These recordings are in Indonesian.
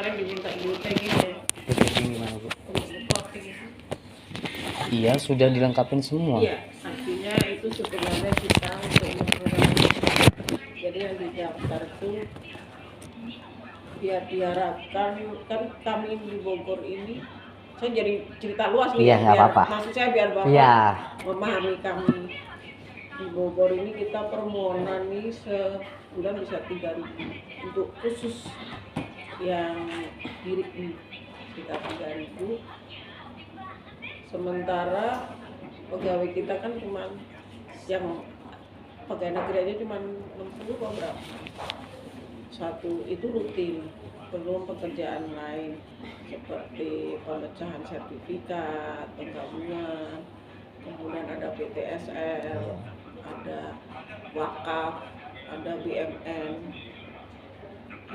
kemarin diminta tagging ya. Tagging gimana Bu? Iya, sudah dilengkapin semua. Iya, artinya itu sebenarnya kita untuk mengurangi. Jadi yang didaftar itu biar diharapkan kan kami di Bogor ini, saya jadi cerita luas nih. Iya, nggak biar apa-apa. maksud saya biar Bapak Iya. memahami kami. Di Bogor ini kita permohonan nih sebulan bisa 3.000 untuk khusus yang diri ini kita 3.000. Sementara pegawai kita kan cuma yang pegawai negeri aja cuma 60 atau berapa, satu itu rutin, belum pekerjaan lain seperti pemecahan sertifikat, penggabungan, kemudian ada PTSL, ada wakaf, ada BMN,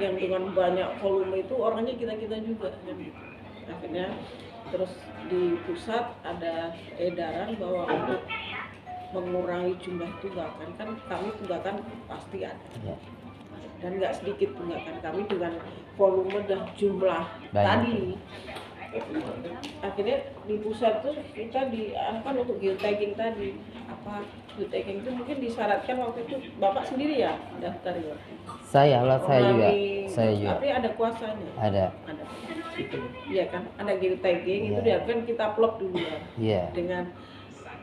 yang dengan banyak volume itu orangnya kita juga kan gitu. Akhirnya terus di pusat ada edaran bahwa untuk mengurangi jumlah tunggakan, kan kami tunggakan pasti ada dan nggak sedikit tunggakan kami dengan volume dan jumlah tadi. Akhirnya di pusat tuh kita diarahkan untuk geotagging tadi. Apa geotagging itu mungkin disyaratkan waktu itu Bapak sendiri ya daftar ya? Saya juga. Tapi ada kuasanya. Ada. Iya kan, ada geotagging itu diharapkan kita plot dulu ya. Iya.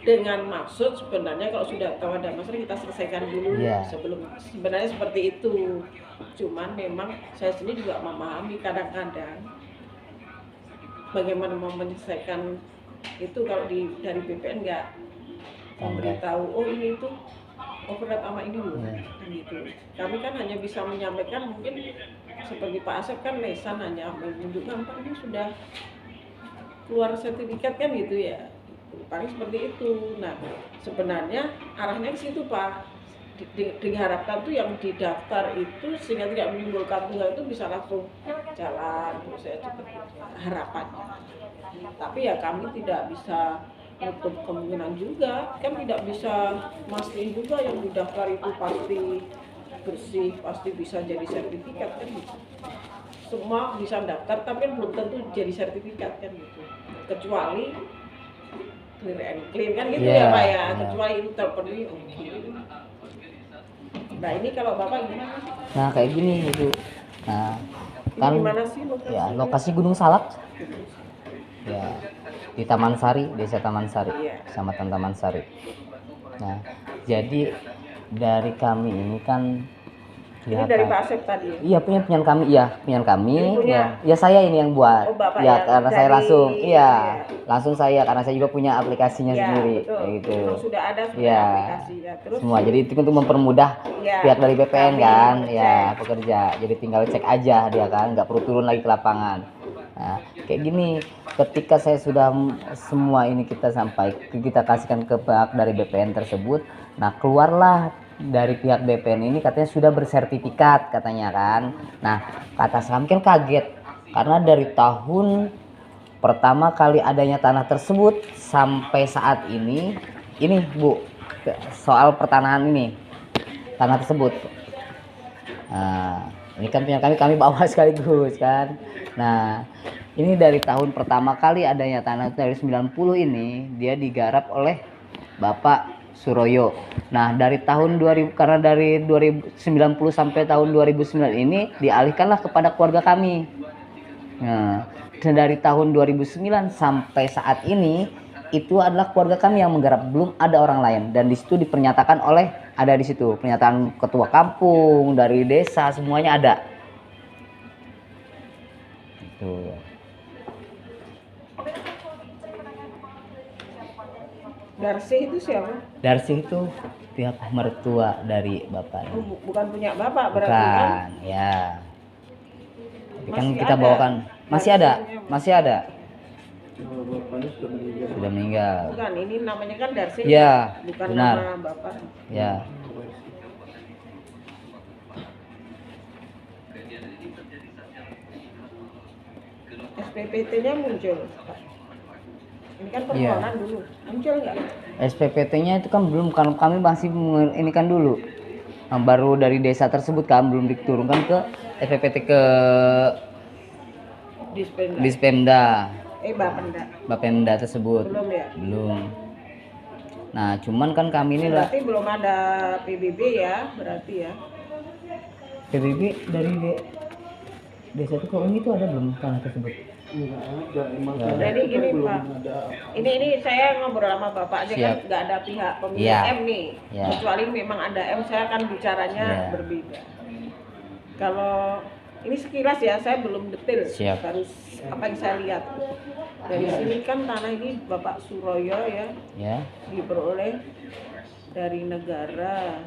Dengan maksud sebenarnya kalau sudah tahu ada masalah kita selesaikan dulu sebelum, sebenarnya seperti itu. Cuman memang saya sendiri juga memahami kadang-kadang bagaimana mau menyelesaikan itu kalau dari BPN nggak memberitahu, oh ini itu overlap sama ini loh, kan gitu. Kami kan hanya bisa menyampaikan, mungkin seperti Pak Asep kan lesan hanya menunjukkan Pak ini sudah keluar sertifikat kan gitu ya, paling seperti itu. Nah sebenarnya arahnya ke situ Pak, diharapkan tuh yang didaftar itu sehingga tidak menimbulkan tunggal itu bisa langsung jalan, terus saya cepat harapannya. Tapi ya kami tidak bisa menutup kemungkinan juga, kan tidak bisa mastiin juga yang didaftar itu pasti bersih, pasti bisa jadi sertifikat kan gitu. Semua bisa daftar tapi kan belum tentu jadi sertifikat kan gitu, kecuali clear and clean kan gitu ya Pak ya, kecuali itu terpenuhi. Nah ini kalau Bapak gimana? Nah kayak gini Ibu. Nah kan gimana sih lokasi? Ya lokasi Gunung Salak. Ya di Taman Sari, Desa Taman Sari, Kecamatan Taman Sari. Nah jadi dari kami ini kan ini dari Pak Asep tadi ya? Iya punya kami ya saya ini yang buat. Oh, ya karena saya langsung langsung saya, karena saya juga punya aplikasinya sendiri gitu. Sudah ada aplikasinya terus semua, jadi itu untuk mempermudah pihak dari BPN kan pekerja, jadi tinggal cek aja dia kan, nggak perlu turun lagi ke lapangan. Nah kayak gini, ketika saya sudah semua ini kita kasihkan ke pihak dari BPN tersebut, nah keluarlah dari pihak BPN ini katanya sudah bersertifikat katanya kan. Nah kata kami kan kaget karena dari tahun pertama kali adanya tanah tersebut sampai saat ini Bu, soal pertanahan ini tanah tersebut. Nah ini kan punya kami bawa sekaligus kan. Nah ini dari tahun pertama kali adanya tanah dari 90 ini dia digarap oleh Bapak Suroyo. Nah dari tahun 2000, karena dari 2090 sampai tahun 2009 ini dialihkanlah kepada keluarga kami. Nah dan dari tahun 2009 sampai saat ini itu adalah keluarga kami yang menggarap, belum ada orang lain. Dan di situ dipernyatakan ada di situ pernyataan ketua kampung dari desa, semuanya ada. Itu. Darsih itu siapa? Darsih itu pihak mertua dari bapak. Bukan punya bapak berarti kan? Bukan, ya. Kan kita bawakan, masih ada. Sudah meninggal. Bukan, ini namanya kan Darsih. Ya, bukan benar. Nama bapak. Ya. SPPT-nya muncul. Ini kan permohonan dulu, muncul nggak? SPPT-nya itu kan belum, kan kami masih ini kan dulu. Nah, baru dari desa tersebut kan belum diturunkan ke SPPT ke Dispenda. Dispemda, Bapenda. Bapemda tersebut. Belum ya? Belum. Nah, cuman kan kami ini lah Berarti belum ada PBB ya, berarti ya. PBB dari desa itu ke Umi itu ada belum tanah tersebut? Enggak ada, emang Nggak ada. Jadi gini belum Pak, ada. ini saya ngobrol sama Bapak aja Siap. kan nggak ada pihak pemilik Iya. M nih. Iya. Kecuali memang ada M, saya kan bicaranya Iya. berbeda. Kalau ini sekilas ya, saya belum detail. Siap. Harus apa yang saya lihat. Dari sini kan tanah ini Bapak Suroyo ya, Ya. diperoleh dari negara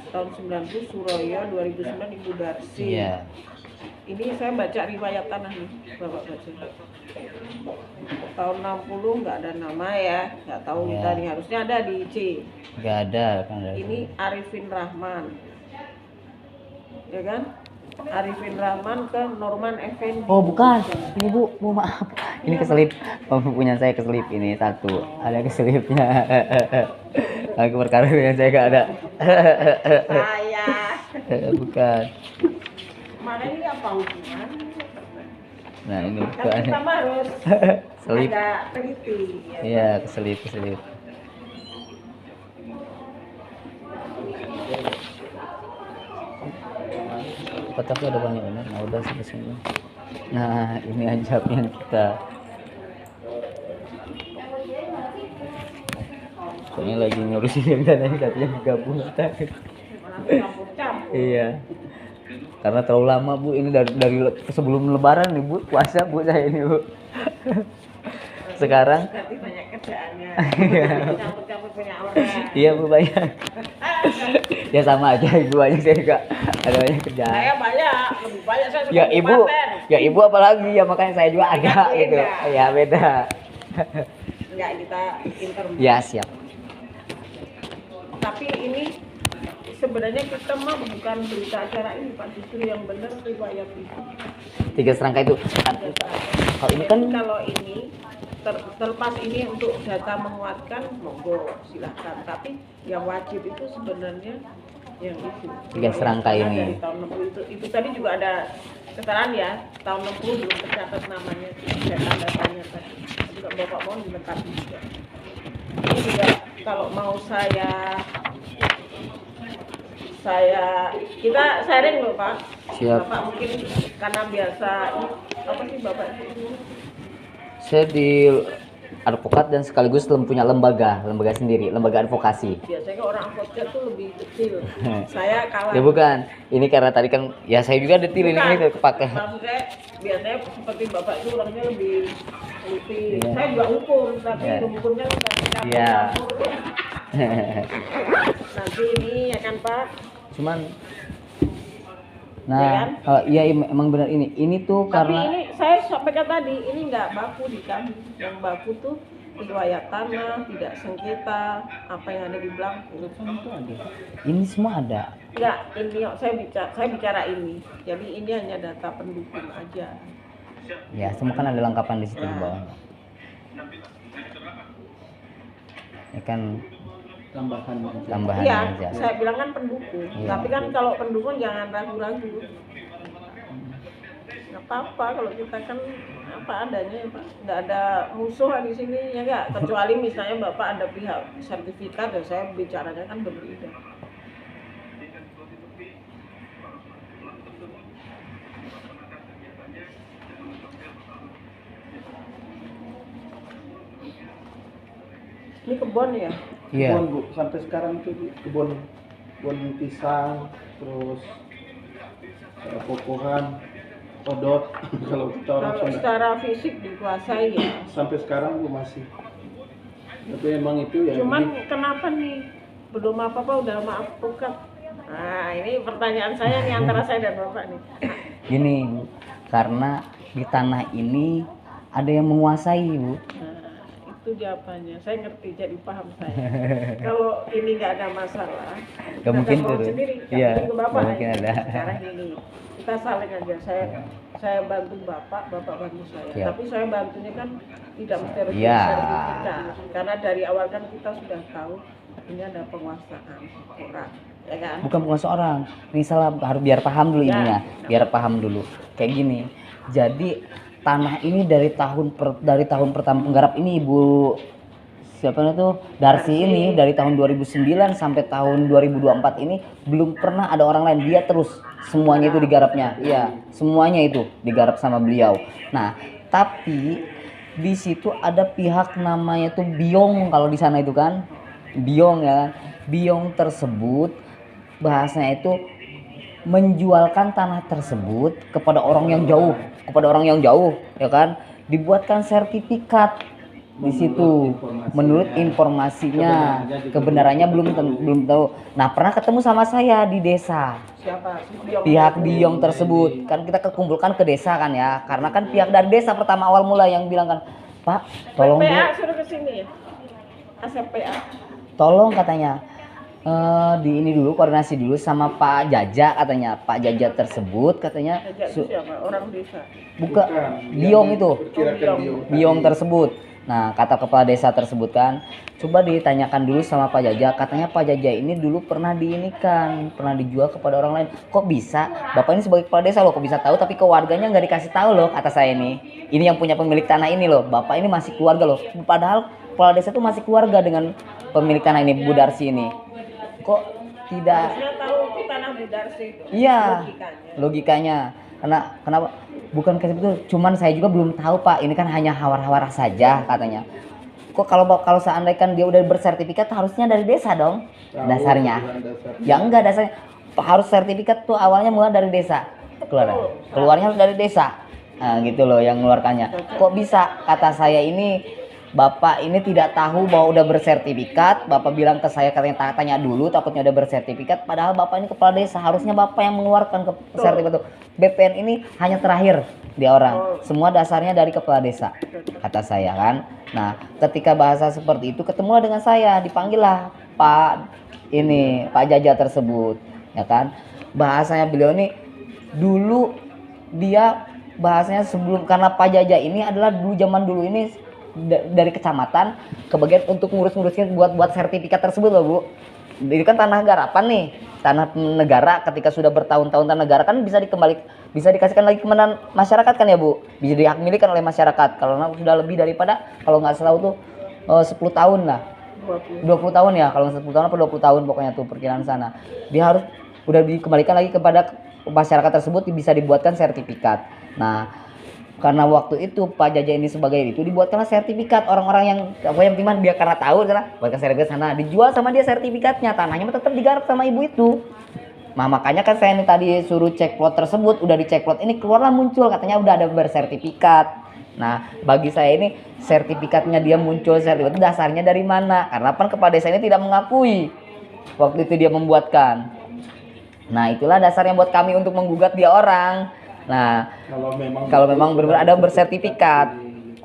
tahun 90 Suroyo, 2009 Ibu Darsi. Iya. Ini saya baca riwayat tanah nih, Bapak baca. Tahun 60 nggak ada nama ya, nggak tahu Ya. kita nih, harusnya ada di C. Nggak ada kan dari Ini Arifin Rahman, ya kan? Arifin Rahman ke Norman Effendi. Oh bukan, ini bu maaf, ini keselip, punya saya keselip ini satu, ada keselipnya. Aku perkara yang saya nggak ada. Saya. Bukan. Mana ini apa hubungan? Nah ini Kan bukan. kita mah harus Selip. agak teliti. Ya. Iya keselip. Kotaknya ada banyak benar. Nah udah sampai sini. Nah ini anjapnya kita. Soalnya lagi ngurusin yang tanahnya katanya gabung kita. Malah campur-campur. Iya. Karena terlalu lama bu, ini dari sebelum Lebaran nih bu, puasa bu saya ini bu. Sekarang, Berarti banyak kerjaannya. Iya. Campur-campur punya orang. iya bu banyak. Ya sama aja ibu banyak saya juga ada banyak kerjaan. Saya banyak, lebih banyak saya Ya ibu, kabupaten. ya ibu apalagi ya makanya saya juga ada Beda. gitu. Ya beda. Enggak, kita interview. Ya siap. Tapi ini sebenarnya kita mah bukan berita acara ini Pak, justru yang benar riwayat itu. 3 serangka itu. Kalau ini kan Kalau ini terlepas ini untuk data menguatkan, monggo silahkan. Tapi yang wajib itu sebenarnya yang itu. 3 serangka Karena ini. Dari tahun 60 itu tadi juga ada kesalahan ya. Tahun 60 belum tercatat namanya. Saya tanda tanya tadi. Juga Bapak mohon dilengkapi juga. Ini juga kalau mau kita sharing loh Pak. Siap. Bapak mungkin karena biasa apa sih Bapak itu? saya di advokat dan sekaligus punya lembaga sendiri, lembaga advokasi. Biasanya orang advokat tuh lebih detail. Saya kalah. Ya bukan, ini karena tadi kan ya saya juga detil ini Bukan. kepake. Maksud saya biasanya seperti Bapak itu orangnya lebih teliti. Iya. Saya juga hukum, tapi Iya. hukumnya udah Iya. campur-campur. Nanti ini ya kan Pak. Cuman Ya nah, iya emang benar ini. Ini tuh Tapi karena ini saya sampaikan tadi, ini nggak baku di kami. Yang baku tuh riwayat tanah, tidak sengketa, apa yang ada di belakang. ini semua ada. Enggak, ini saya bicara ini. Jadi ini hanya data pendukung aja. Ya, semua kan ada lengkapan di situ di Ya. bawah. Ini kan tambahan Iya, aja. saya bilang kan pendukung. Iya. Tapi kan kalau pendukung jangan ragu-ragu. Nggak apa-apa kalau kita kan apa adanya ya Pak. Nggak ada musuh di sini ya nggak. Kecuali misalnya Bapak ada pihak sertifikat ya saya bicaranya kan berbeda. Ini kebun ya? Iya. Kebun bu, sampai sekarang itu kebun pisang, terus pokohan, odot. Kalau kita orang Kalau Sunda secara fisik dikuasai ya. sampai sekarang bu masih. Tapi emang itu ya. Cuman kenapa nih belum apa-apa udah maafkan? Nah ini pertanyaan saya nih antara saya dan Bapak nih. Gini, Bu, karena di tanah ini ada yang menguasai, Bu. Nah itu jawabannya. Saya ngerti jadi paham saya. Kalau ini nggak ada masalah, Gak mungkin kita tuh. sendiri. Iya, Ke Bapak gak mungkin aja. ada. Sekarang ini kita saling aja. Saya bantu Bapak bantu saya. Siap. Tapi saya bantunya kan tidak mesti harus Iya. sertifikat. Karena dari awal kan kita sudah tahu ini ada penguasaan orang, ya kan? Bukan penguasa orang. Ini salah, harus biar paham dulu Ya. ininya. Biar paham dulu. Kayak gini, Jadi tanah ini dari tahun pertama penggarap ini Ibu siapa itu Darsi ini dari tahun 2009 sampai tahun 2024 ini belum pernah ada orang lain, dia terus semuanya itu digarapnya. Iya, semuanya itu digarap sama beliau. Nah, tapi di situ ada pihak namanya tuh Biong, kalau di sana itu kan Biong ya. Biong tersebut bahasanya itu menjualkan tanah tersebut kepada orang yang jauh, ya kan, dibuatkan sertifikat di situ. Menurut informasinya, kebenarannya belum tahu. Nah, pernah ketemu sama saya di desa Siapa? Si Biong. pihak Biong tersebut. Kan kita kekumpulkan ke desa kan ya, karena kan pihak dari desa pertama awal mula yang bilang kan, Pak tolong Bu, PA suruh ke sini ya. Asep PA. tolong katanya di ini dulu, koordinasi dulu sama Pak Jaja katanya. Pak Jaja tersebut katanya Ajak itu siapa? Orang desa. buka Biong itu, Perkirakan Biong tersebut. Nah, kata kepala desa tersebut kan, coba ditanyakan dulu sama Pak Jaja. Katanya Pak Jaja ini dulu pernah diinikan, pernah dijual kepada orang lain. Kok bisa? Bapak ini sebagai kepala desa loh, kok bisa tahu? Tapi ke warganya nggak dikasih tahu loh, kata saya ini. Ini yang punya pemilik tanah ini loh. Bapak ini masih keluarga loh. Padahal kepala desa itu masih keluarga dengan pemilik tanah ini, Bu Darsi ini. Kok tidak? Harusnya tahu itu tanah Bu Darsi itu. Iya, Logikanya. logikanya. Kenapa? Bukan kayak itu. Cuman saya juga belum tahu Pak. Ini kan hanya hawar-hawar saja katanya. Kok kalau seandainya kan dia udah bersertifikat harusnya dari desa dong dasarnya. Ya enggak dasarnya. Harus sertifikat tuh awalnya mulai dari desa. Keluarnya harus dari desa. Nah, gitu loh yang mengeluarkannya. Kok bisa? Kata saya ini Bapak ini tidak tahu bahwa udah bersertifikat. Bapak bilang ke saya katanya tanya dulu takutnya udah bersertifikat. Padahal Bapak ini kepala desa. Harusnya Bapak yang mengeluarkan ke sertifikat itu. BPN ini hanya terakhir dia orang. Semua dasarnya dari kepala desa. Kata saya kan. Nah, ketika bahasa seperti itu ketemulah dengan saya. Dipanggillah Pak Jaja tersebut. Ya kan. Bahasanya beliau ini dulu dia bahasanya sebelum, karena Pak Jaja ini adalah dulu zaman dulu ini dari kecamatan ke bagian untuk ngurus-ngurusin buat sertifikat tersebut loh Bu. Ini kan tanah garapan nih, tanah negara. Ketika sudah bertahun-tahun tanah negara kan bisa dikasihkan lagi ke masyarakat kan ya Bu, bisa dihak milikan oleh masyarakat. Kalau sudah lebih daripada, kalau nggak salah tuh 10 tahun lah, 20 tahun ya, kalau 10 tahun apa 20 tahun pokoknya tuh perkiraan sana, dia harus udah dikembalikan lagi kepada masyarakat tersebut, bisa dibuatkan sertifikat. Nah, karena waktu itu Pak Jaja ini sebagai itu dibuatkanlah sertifikat. Orang-orang yang gimana dia karena tahu sana buatkan sertifikat sana, dijual sama dia sertifikatnya, tanahnya tetap digarap sama ibu itu. Nah, makanya kan saya ini tadi suruh cek plot tersebut, udah dicek plot ini keluarlah muncul katanya udah ada bersertifikat. Nah, bagi saya ini sertifikatnya dia muncul, sertifikat itu dasarnya dari mana? Karena kan kepala desa ini tidak mengakui waktu itu dia membuatkan. Nah, itulah dasarnya buat kami untuk menggugat dia orang. Nah, kalau memang benar-benar ada bersertifikat,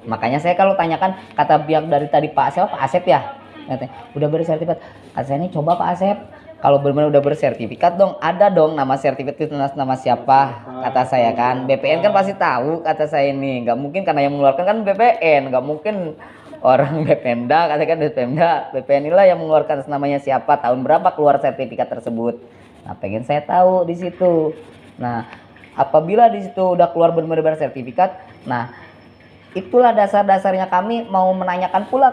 makanya saya kalau tanyakan kata pihak dari tadi Pak Asep ya, katanya, udah bersertifikat. Kata saya ini coba Pak Asep, kalau benar-benar udah bersertifikat dong, ada dong nama sertifikat itu nama siapa, kata saya kan. BPN kan pasti tahu, kata saya ini. Nggak mungkin karena yang mengeluarkan kan BPN, nggak mungkin orang BPMda, katakan BPN inilah yang mengeluarkan namanya siapa, tahun berapa keluar sertifikat tersebut. Nah, pengen saya tahu di situ. Nah, apabila di situ udah keluar benar-benar sertifikat, nah itulah dasar-dasarnya kami mau menanyakan pula ke